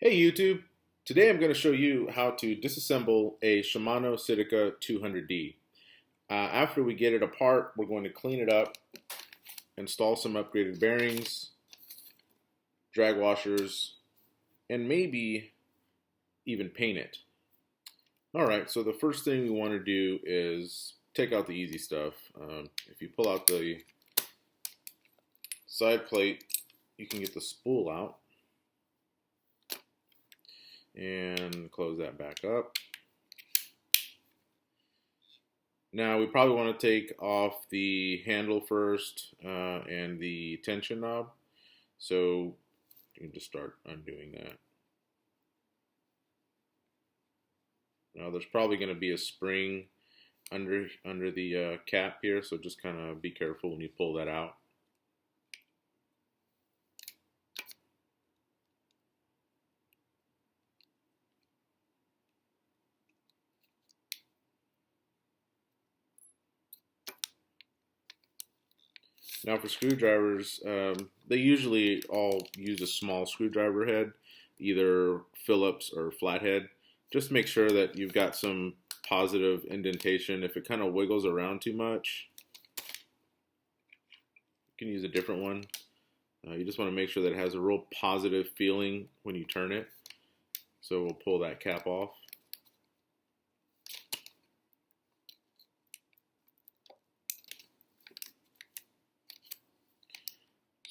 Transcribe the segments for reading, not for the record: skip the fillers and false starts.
Hey YouTube! Today I'm going to show you how to disassemble a Shimano Sitica 200D. After we get it apart, we're going to clean it up, install some upgraded bearings, drag washers, and maybe even paint it. Alright, so the first thing we want to do is take out the easy stuff. If you pull out the side plate, you can get the spool out and close that back up. Now we probably want to take off the handle first and the tension knob. So you can just start undoing that. Now there's probably going to be a spring under the cap here, so just kind of be careful when you pull that out. Now for screwdrivers, they usually all use a small screwdriver head, either Phillips or flathead. Just make sure that you've got some positive indentation. If it kind of wiggles around too much, you can use a different one. You just want to make sure that it has a real positive feeling when you turn it. So we'll pull that cap off.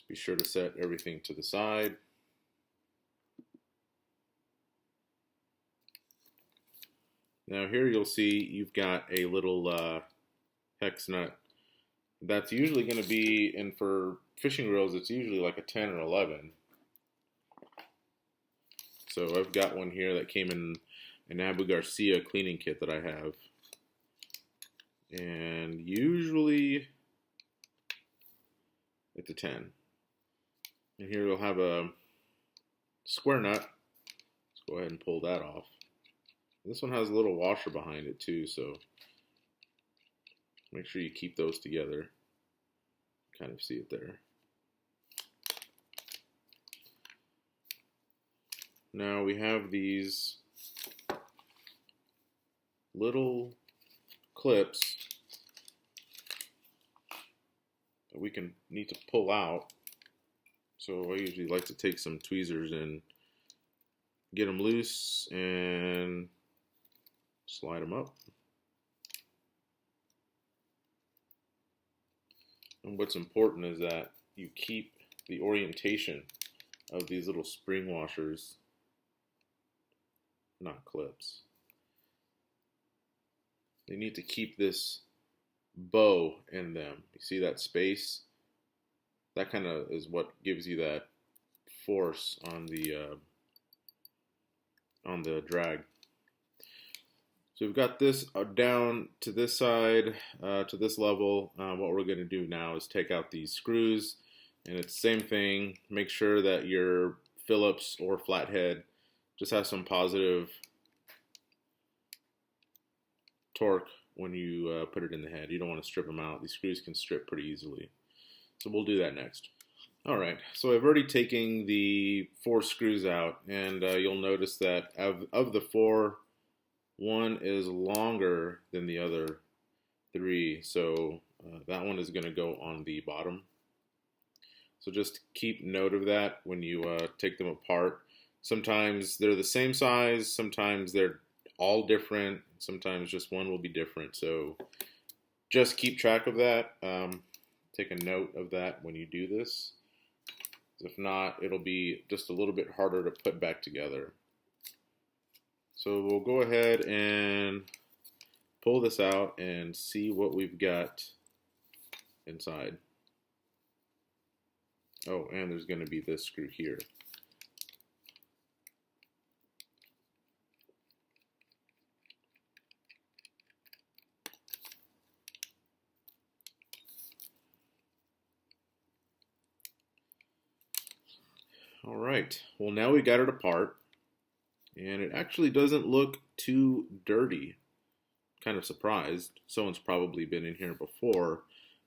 Be sure to set everything to the side. Now here you'll see you've got a little hex nut. That's usually going to be, and for fishing reels it's usually like a 10 or 11. So I've got one here that came in an Abu Garcia cleaning kit that I have. And usually it's a 10. And here you'll have a square nut. Let's go ahead and pull that off. This one has a little washer behind it too, so make sure you keep those together. Kind of see it there. Now we have these little clips that we need to pull out. So I usually like to take some tweezers and get them loose and slide them up. And what's important is that you keep the orientation of these little spring washers, not clips. They need to keep this bow in them. You see that space? That kind of is what gives you that force on the drag. So we've got this down to this side, to this level. What we're going to do now is take out these screws, and it's the same thing. Make sure that your Phillips or flathead just has some positive torque when you put it in the head. You don't want to strip them out. These screws can strip pretty easily. So we'll do that next. Alright, so I've already taken the 4 screws out, and you'll notice that of the 4, one is longer than the other 3, so that one is going to go on the bottom. So just keep note of that when you take them apart. Sometimes they're the same size, sometimes they're all different, sometimes just one will be different. So just keep track of that. Take a note of that when you do this. If not, it'll be just a little bit harder to put back together. So we'll go ahead and pull this out and see what we've got inside. Oh, and there's going to be this screw here. All right, well now we got it apart, and it actually doesn't look too dirty. Kind of surprised. Someone's probably been in here before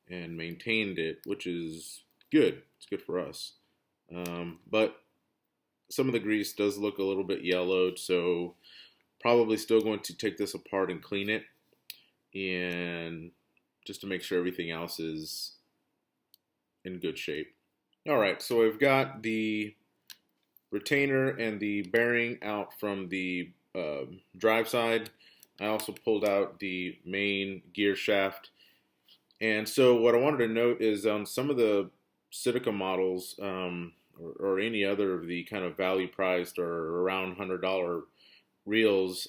and maintained it, which is good. It's good for us. But some of the grease does look a little bit yellowed, so probably still going to take this apart and clean it, and just to make sure everything else is in good shape. All right, so I've got the retainer and the bearing out from the drive side. I also pulled out the main gear shaft. And so what I wanted to note is on some of the Sitica models, or any other of the kind of value priced or around $100 reels,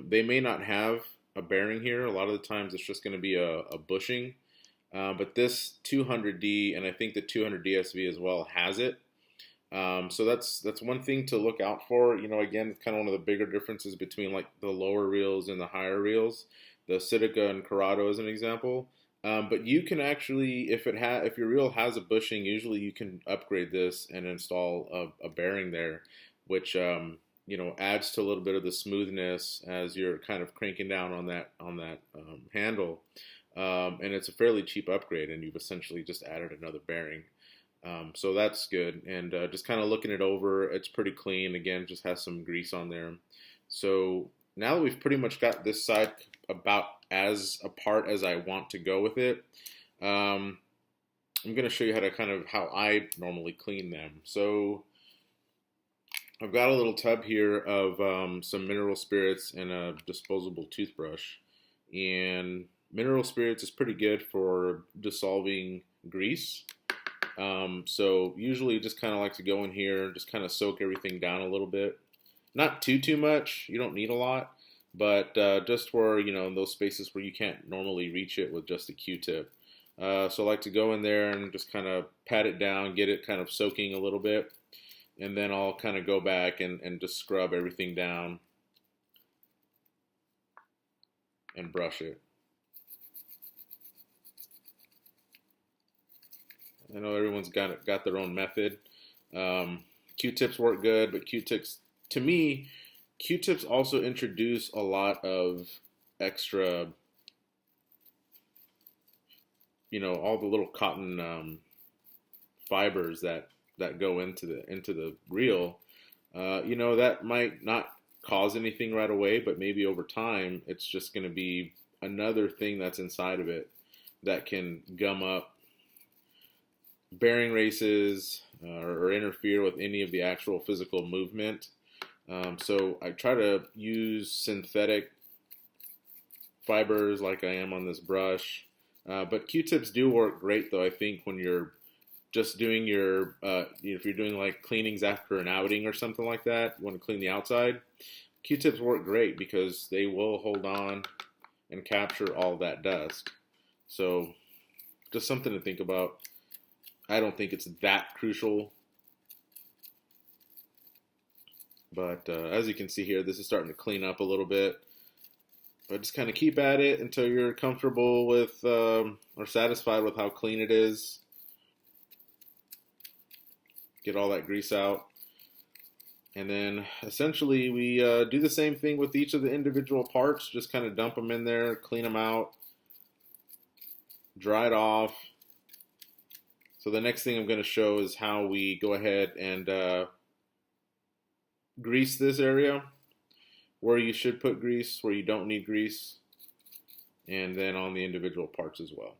they may not have a bearing here. A lot of the times it's just going to be a bushing. But this 200D, and I think the 200 DSV as well, has it. So that's one thing to look out for. You know, again, kind of one of the bigger differences between like the lower reels and the higher reels. The Sitica and Corrado as an example. But you can actually, if your reel has a bushing, usually you can upgrade this and install a bearing there, which you know, adds to a little bit of the smoothness as you're kind of cranking down on that handle. And it's a fairly cheap upgrade, and you've essentially just added another bearing. So that's good. And just kind of looking it over, it's pretty clean. Again, just has some grease on there. So now that we've pretty much got this side about as apart as I want to go with it, I'm going to show you how I normally clean them. So I've got a little tub here of some mineral spirits and a disposable toothbrush. And mineral spirits is pretty good for dissolving grease. So usually just kind of like to go in here and just kind of soak everything down a little bit. Not too much. You don't need a lot. But just for, you know, in those spaces where you can't normally reach it with just a Q-tip. So I like to go in there and just kind of pat it down, get it kind of soaking a little bit. And then I'll kind of go back and just scrub everything down and brush it. I know everyone's got their own method. Q-tips work good, but Q-tips, to me, Q-tips also introduce a lot of extra, you know, all the little cotton fibers that go into the reel. You know, that might not cause anything right away, but maybe over time, it's just going to be another thing that's inside of it that can gum up bearing races or interfere with any of the actual physical movement. So I try to use synthetic fibers like I am on this brush. But Q-tips do work great, though, I think, when you're just doing your, if you're doing like cleanings after an outing or something like that, you want to clean the outside, Q-tips work great because they will hold on and capture all that dust. So just something to think about. I don't think it's that crucial. But as you can see here, this is starting to clean up a little bit. But just kind of keep at it until you're comfortable with or satisfied with how clean it is. Get all that grease out. And then essentially we do the same thing with each of the individual parts. Just kind of dump them in there, clean them out, dry it off. So the next thing I'm going to show is how we go ahead and grease this area, where you should put grease, where you don't need grease, and then on the individual parts as well.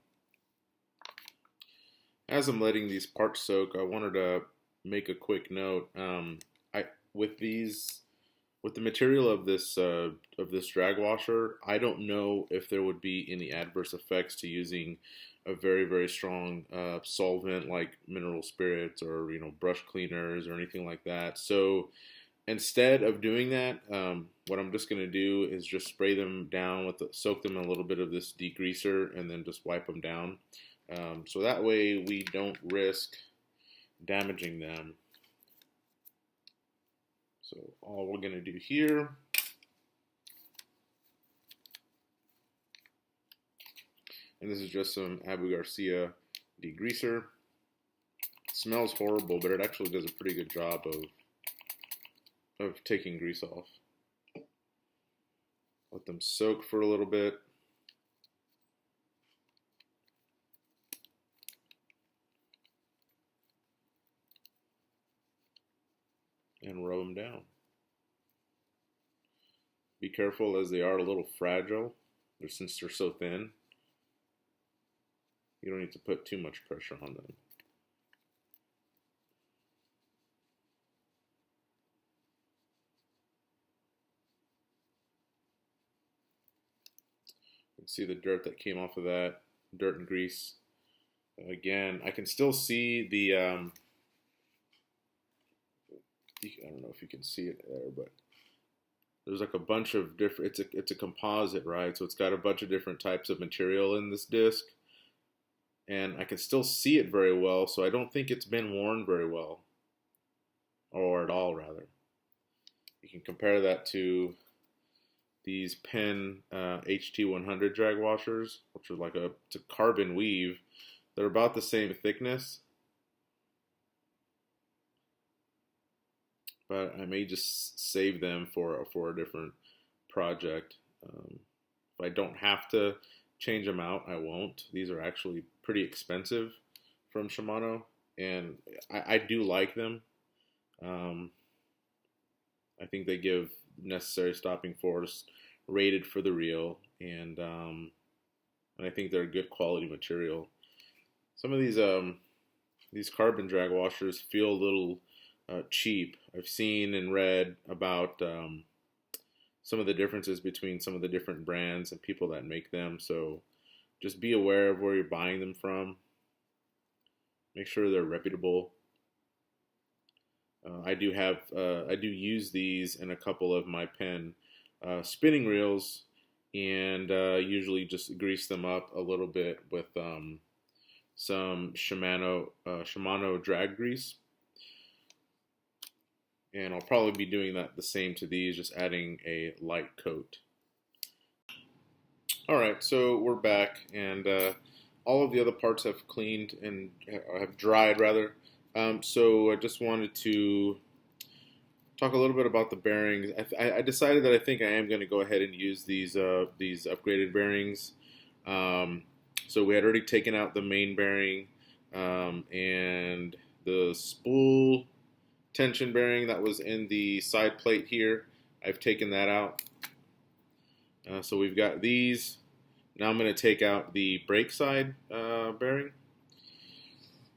As I'm letting these parts soak, I wanted to make a quick note. With the material of this drag washer, I don't know if there would be any adverse effects to using a very, very strong solvent like mineral spirits or, you know, brush cleaners or anything like that. So instead of doing that, what I'm just going to do is just spray them down soak them in a little bit of this degreaser and then just wipe them down. So that way we don't risk damaging them. So all we're going to do here and this is just some Abu Garcia degreaser. It smells horrible, but it actually does a pretty good job of taking grease off. Let them soak for a little bit. and rub them down. Be careful, as they are a little fragile, since they're so thin. You don't need to put too much pressure on them. You can see the dirt that came off of that, dirt and grease. Again, I can still see the, I don't know if you can see it there, but there's like a bunch of different, it's a composite, right? So it's got a bunch of different types of material in this disc. And I can still see it very well, so I don't think it's been worn very well. Or at all, rather. You can compare that to these Penn HT100 drag washers, which are like it's a carbon weave. They're about the same thickness, but I may just save them for a different project. If I don't have to change them out, I won't. These are actually pretty expensive from Shimano, and I do like them. I think they give necessary stopping force rated for the reel, and I think they're a good quality material. Some of these carbon drag washers feel a little cheap. I've seen and read about some of the differences between some of the different brands and people that make them. So just be aware of where you're buying them from. Make sure they're reputable. I do use these in a couple of my Penn spinning reels, and usually just grease them up a little bit with some Shimano drag grease. And I'll probably be doing that the same to these, just adding a light coat. Alright, so we're back, and all of the other parts have cleaned and have dried, rather. So I just wanted to talk a little bit about the bearings. I decided that I think I am going to go ahead and use these upgraded bearings. So we had already taken out the main bearing and the spool tension bearing that was in the side plate here. I've taken that out. So we've got these. Now I'm going to take out the brake side bearing.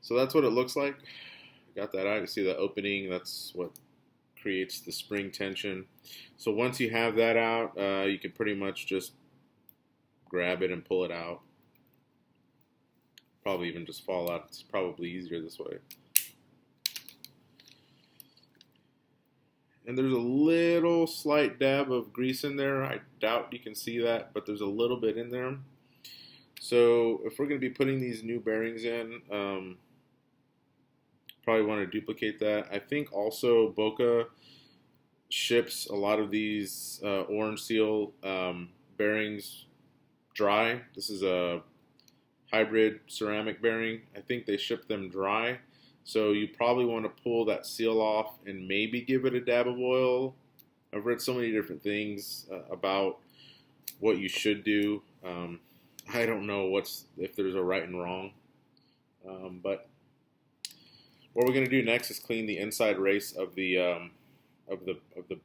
So that's what it looks like. Got that out. You see the opening. That's what creates the spring tension. So once you have that out, you can pretty much just grab it and pull it out. Probably even just fall out. It's probably easier this way. And there's a little slight dab of grease in there. I doubt you can see that, but there's a little bit in there. So if we're going to be putting these new bearings in, probably want to duplicate that. I think also Boca ships a lot of these orange seal bearings dry. This is a hybrid ceramic bearing. I think they ship them dry. So you probably want to pull that seal off and maybe give it a dab of oil. I've read so many different things about what you should do. I don't know if there's a right and wrong. But what we're going to do next is clean the inside race of the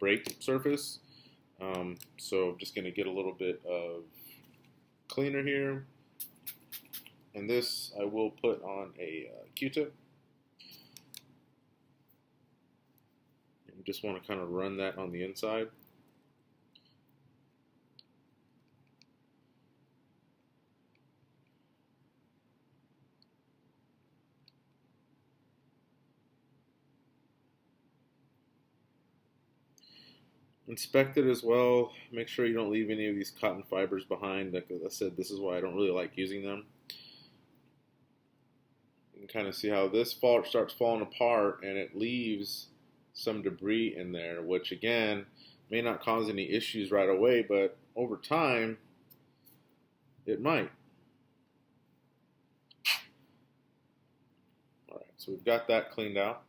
brake surface. So I'm just going to get a little bit of cleaner here, and this I will put on a Q-tip. You just want to kind of run that on the inside. Inspect it as well. Make sure you don't leave any of these cotton fibers behind. Like I said, this is why I don't really like using them. You can kind of see how this starts falling apart, and it leaves some debris in there, which again may not cause any issues right away, but over time it might. Alright, so we've got that cleaned out.